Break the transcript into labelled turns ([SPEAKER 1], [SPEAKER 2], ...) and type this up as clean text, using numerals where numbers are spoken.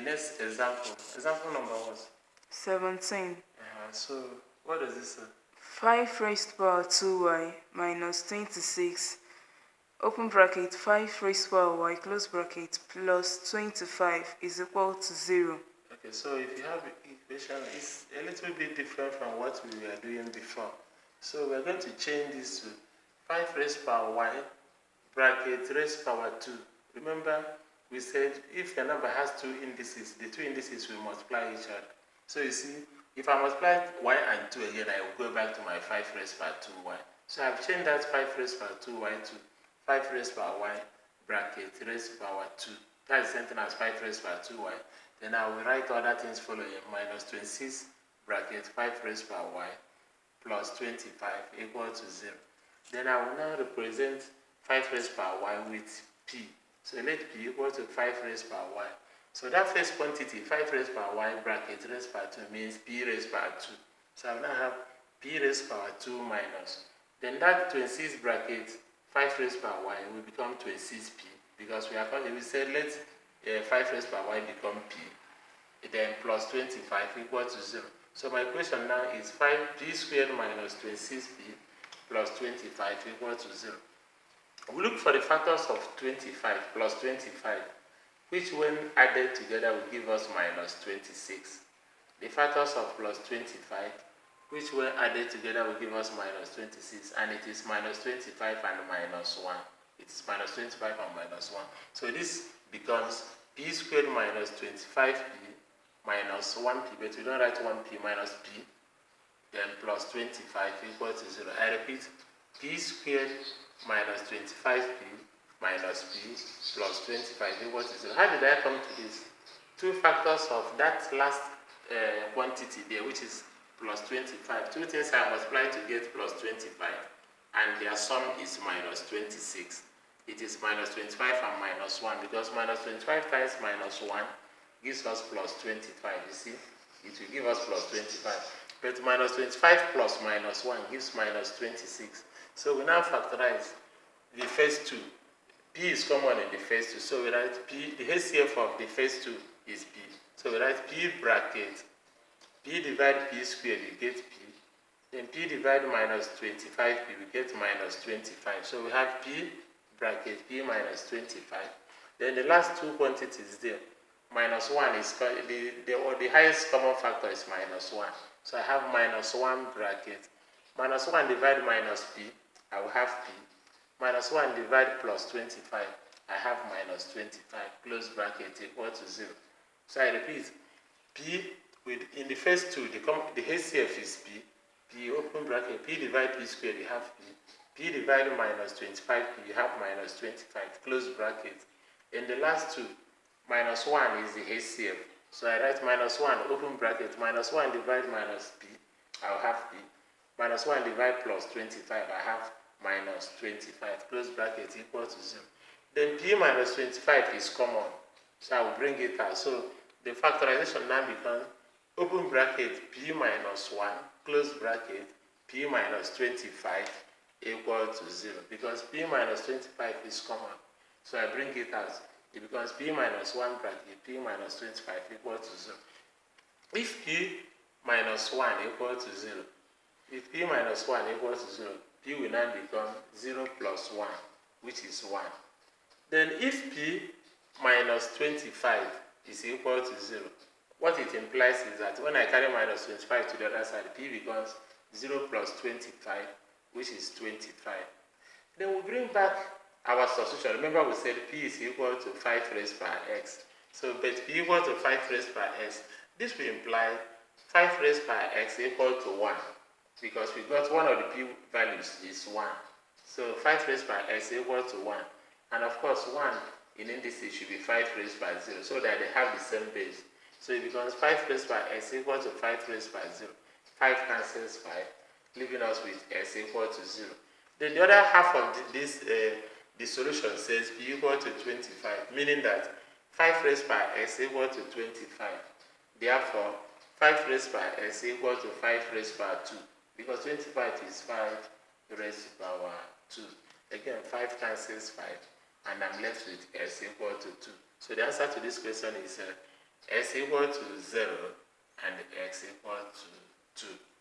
[SPEAKER 1] next example. Example number what?
[SPEAKER 2] 17.
[SPEAKER 1] So, what does this say?
[SPEAKER 2] 5 raised to power 2y minus 26, open bracket, 5 raised to power y, close bracket, plus 25 is equal to 0.
[SPEAKER 1] Okay, so if you have the equation, it's a little bit different from what we were doing before. So we're going to change this to 5 raised to power y, bracket, raised to power 2. Remember, we said if a number has two indices, the two indices will multiply each other. So you see, if I multiply y and 2 again, I will go back to my 5 raised to power 2y. So I've changed that 5 raised to power 2y to 5 raised to power y, bracket, raised to power 2. That is the same thing as 5 raised to power 2y. Then I will write other things following, minus 26, bracket, 5 raised to power y, plus 25 equal to 0. Then I will now represent 5 raised to power y with p. So let p equal to 5 raised to power y. So that first quantity, 5 raised to power y, bracket, raised to power 2, means p raised to power 2. So I will now have p raised to power 2 minus. Then that 26 bracket, 5 raised to power y will become 26p. Because we said let 5 raised to power y become p. Then plus 25 equal to 0. So my question now is 5p squared minus 26p plus 25 equal to 0. We look for the factors of 25 plus 25, which when added together will give us minus 26. The factors of plus 25, which when added together will give us minus 26, and it is minus 25 and minus 1. It is minus 25 and minus 1. So this becomes p squared minus 25p minus 1p, but we don't write 1p minus p, then plus 25 equal to 0. I repeat, p squared minus 25p minus p plus 25 equal to 0. How did I come to this? Two factors of that last quantity there, which is plus 25. Two things I multiply to get plus 25, and their sum is minus 26. It is minus 25 and minus 1, because minus 25 times minus 1 gives us plus 25. You see, it will give us plus 25. But minus 25 plus minus 1 gives minus 26. So we now factorize the first two. P is common in the first two. So we write P, the HCF of the first two is P. So we write P bracket, P divide P squared, you get P. Then P divide minus 25P, we get minus 25. So we have P bracket, P minus 25. Then the last two quantities there, minus 1 is, the highest common factor is minus 1. So I have minus 1 bracket, minus 1 divide minus P, I will have P. Minus 1 divide plus 25, I have minus 25, close bracket equal to 0. So I repeat, P, in the first two, the HCF is P, P open bracket, P divide P squared, you have P. P divide minus 25P, you have minus 25, close bracket. In the last two, minus 1 is the HCF. So I write minus 1, open bracket, minus 1 divide minus P, I'll have P. Minus 1 divide plus 25, I have minus 25, close bracket equal to 0. Then P minus 25 is common, so I will bring it out. So the factorization now becomes open bracket P minus 1, close bracket, P minus 25 equal to 0. Because P minus 25 is common, so I bring it out. It becomes P minus 1 bracket, P minus 25 equal to 0. If P minus 1 equal to 0, if P minus 1 equals to 0, P will now become 0 plus 1, which is 1. Then if P minus 25 is equal to 0, what it implies is that when I carry minus 25 to the other side, P becomes 0 plus 25, which is 25. Then we bring back our substitution. Remember we said P is equal to 5 raised per x. So, but P equal to 5 raised per x, this will imply 5 raised per x equal to 1. Because we got one of the P values is 1. So 5 raised by x equal to 1. And of course 1 in indices should be 5 raised by 0, so that they have the same base. So it becomes 5 raised by x equal to 5 raised by 0. 5 cancels 5, leaving us with x equal to 0. Then the other half of the solution says P equal to 25, meaning that 5 raised by x equal to 25. Therefore, 5 raised by x equal to 5 raised by 2. Because 25 is 5 raised to power 2. Again, 5 cancels 5, and I'm left with x equal to 2. So the answer to this question is x equal to 0 and x equal to 2.